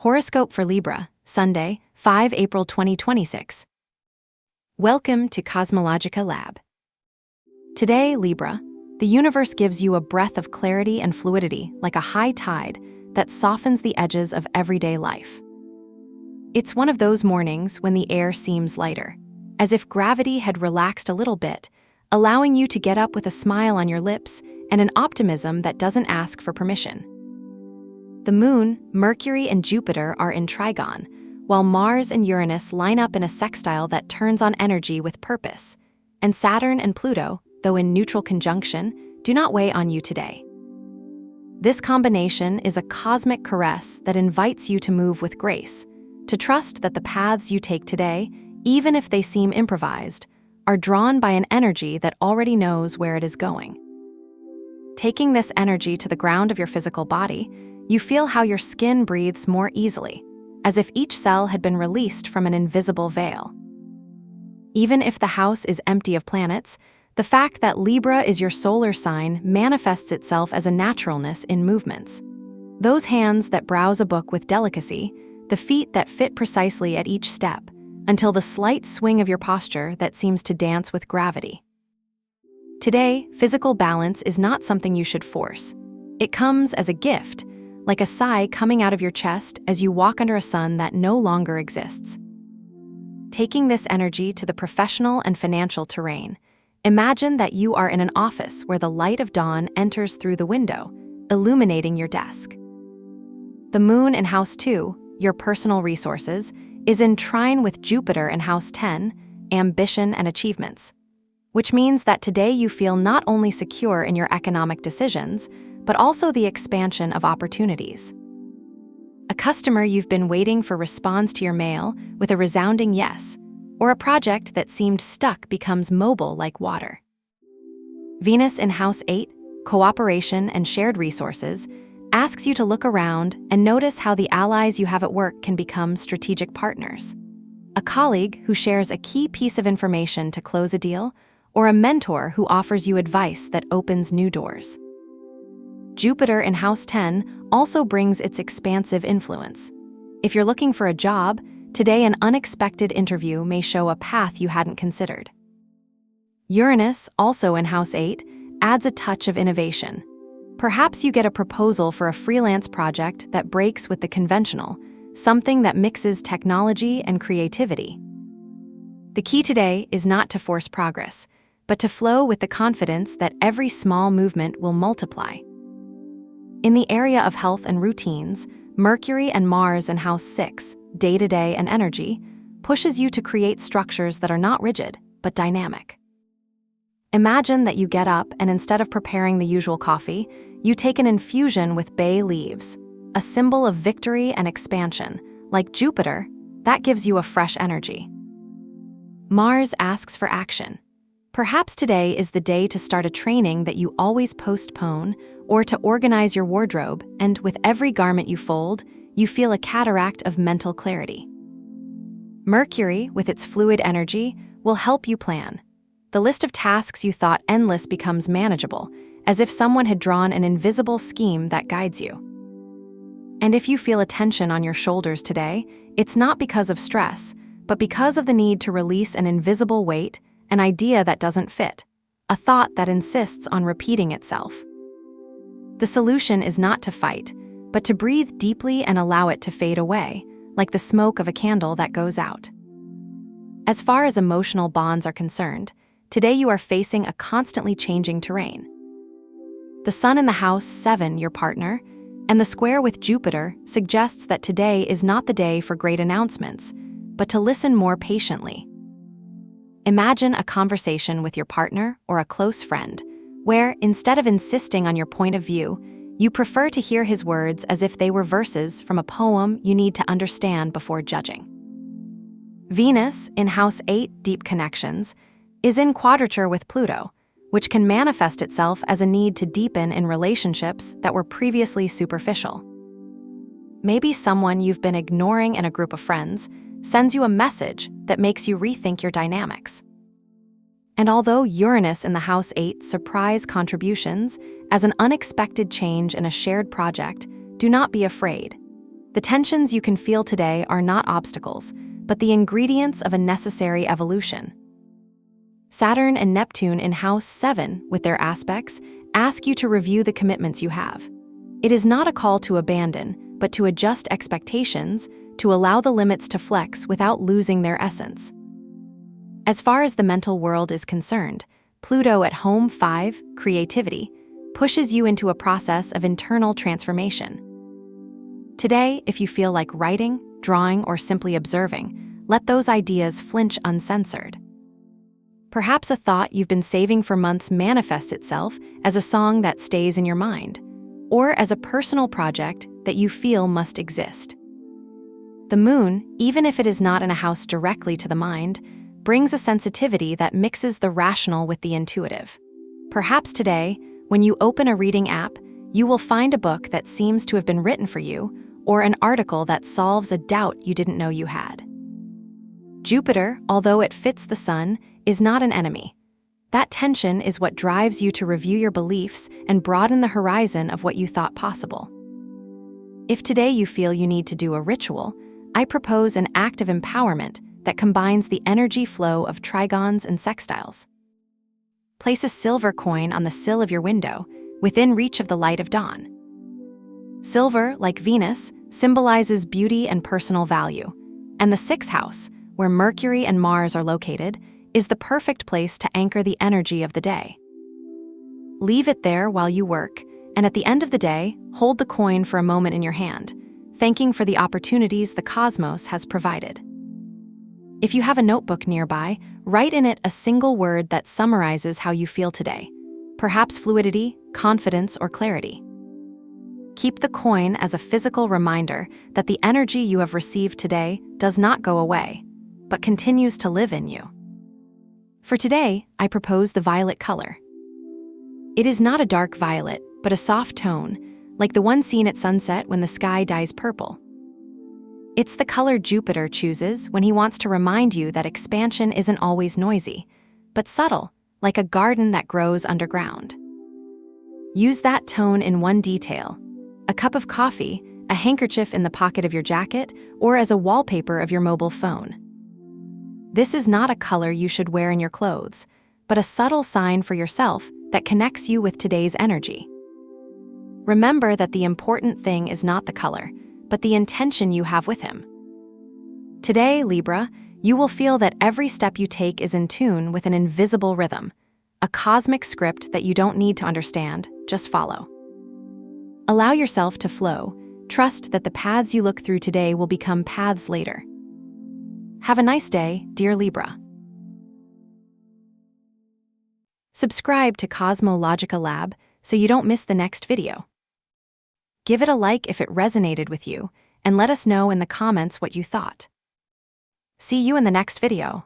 Horoscope for Libra, Sunday, 5 April 2026. Welcome to CosmologicaLab. Today, Libra, the universe gives you a breath of clarity and fluidity like a high tide that softens the edges of everyday life. It's one of those mornings when the air seems lighter, as if gravity had relaxed a little bit, allowing you to get up with a smile on your lips and an optimism that doesn't ask for permission. The Moon, Mercury, and Jupiter are in Trine, while Mars and Uranus line up in a sextile that turns on energy with purpose, and Saturn and Pluto, though in neutral conjunction, do not weigh on you today. This combination is a cosmic caress that invites you to move with grace, to trust that the paths you take today, even if they seem improvised, are drawn by an energy that already knows where it is going. Taking this energy to the ground of your physical body, you feel how your skin breathes more easily, as if each cell had been released from an invisible veil. Even if the house is empty of planets, the fact that Libra is your solar sign manifests itself as a naturalness in movements. Those hands that browse a book with delicacy, the feet that fit precisely at each step, until the slight swing of your posture that seems to dance with gravity. Today, physical balance is not something you should force. It comes as a gift, like a sigh coming out of your chest as you walk under a sun that no longer exists. Taking this energy to the professional and financial terrain, imagine that you are in an office where the light of dawn enters through the window, illuminating your desk. The Moon in House 2, your personal resources, is in trine with Jupiter in House 10, ambition and achievements, which means that today you feel not only secure in your economic decisions, but also the expansion of opportunities. A customer you've been waiting for responds to your mail with a resounding yes, or a project that seemed stuck becomes mobile like water. Venus in House 8, cooperation and shared resources, asks you to look around and notice how the allies you have at work can become strategic partners. A colleague who shares a key piece of information to close a deal, or a mentor who offers you advice that opens new doors. Jupiter in House 10 also brings its expansive influence. If you're looking for a job, today an unexpected interview may show a path you hadn't considered. Uranus, also in House 8, adds a touch of innovation. Perhaps you get a proposal for a freelance project that breaks with the conventional, something that mixes technology and creativity. The key today is not to force progress, but to flow with the confidence that every small movement will multiply. In the area of health and routines, Mercury and Mars in House 6, day-to-day and energy, pushes you to create structures that are not rigid, but dynamic. Imagine that you get up and instead of preparing the usual coffee, you take an infusion with bay leaves, a symbol of victory and expansion. Like Jupiter, that gives you a fresh energy. Mars asks for action. Perhaps today is the day to start a training that you always postpone, or to organize your wardrobe, and with every garment you fold, you feel a cataract of mental clarity. Mercury, with its fluid energy, will help you plan. The list of tasks you thought endless becomes manageable, as if someone had drawn an invisible scheme that guides you. And if you feel a tension on your shoulders today, it's not because of stress, but because of the need to release an invisible weight, an idea that doesn't fit, a thought that insists on repeating itself. The solution is not to fight, but to breathe deeply and allow it to fade away, like the smoke of a candle that goes out. As far as emotional bonds are concerned, today you are facing a constantly changing terrain. The Sun in the House 7, your partner, and the square with Jupiter suggests that today is not the day for great announcements, but to listen more patiently. Imagine a conversation with your partner or a close friend, where, instead of insisting on your point of view, you prefer to hear his words as if they were verses from a poem you need to understand before judging. Venus, in House 8, Deep Connections, is in quadrature with Pluto, which can manifest itself as a need to deepen in relationships that were previously superficial. Maybe someone you've been ignoring in a group of friends sends you a message that makes you rethink your dynamics. And although Uranus in the House 8 surprise contributions as an unexpected change in a shared project, do not be afraid. The tensions you can feel today are not obstacles, but the ingredients of a necessary evolution. Saturn and Neptune in House 7, with their aspects, ask you to review the commitments you have. It is not a call to abandon, but to adjust expectations, to allow the limits to flex without losing their essence. As far as the mental world is concerned, Pluto at Home 5, Creativity, pushes you into a process of internal transformation. Today, if you feel like writing, drawing, or simply observing, let those ideas flinch uncensored. Perhaps a thought you've been saving for months manifests itself as a song that stays in your mind, or as a personal project that you feel must exist. The moon, even if it is not in a house directly to the mind, brings a sensitivity that mixes the rational with the intuitive. Perhaps today, when you open a reading app, you will find a book that seems to have been written for you, or an article that solves a doubt you didn't know you had. Jupiter, although it fits the sun, is not an enemy. That tension is what drives you to review your beliefs and broaden the horizon of what you thought possible. If today you feel you need to do a ritual, I propose an act of empowerment that combines the energy flow of trigons and sextiles. Place a silver coin on the sill of your window, within reach of the light of dawn. Silver, like Venus, symbolizes beauty and personal value, and the 6th house, where Mercury and Mars are located, is the perfect place to anchor the energy of the day. Leave it there while you work, and at the end of the day, hold the coin for a moment in your hand, thanking for the opportunities the cosmos has provided. If you have a notebook nearby, write in it a single word that summarizes how you feel today, perhaps fluidity, confidence, or clarity. Keep the coin as a physical reminder that the energy you have received today does not go away, but continues to live in you. For today, I propose the violet color. It is not a dark violet, but a soft tone, like the one seen at sunset when the sky dyes purple. It's the color Jupiter chooses when he wants to remind you that expansion isn't always noisy, but subtle, like a garden that grows underground. Use that tone in one detail: a cup of coffee, a handkerchief in the pocket of your jacket, or as a wallpaper of your mobile phone. This is not a color you should wear in your clothes, but a subtle sign for yourself that connects you with today's energy. Remember that the important thing is not the color, but the intention you have with him. Today, Libra, you will feel that every step you take is in tune with an invisible rhythm, a cosmic script that you don't need to understand, just follow. Allow yourself to flow. Trust that the paths you look through today will become paths later. Have a nice day, dear Libra. Subscribe to CosmologicaLab so you don't miss the next video. Give it a like if it resonated with you, and let us know in the comments what you thought. See you in the next video.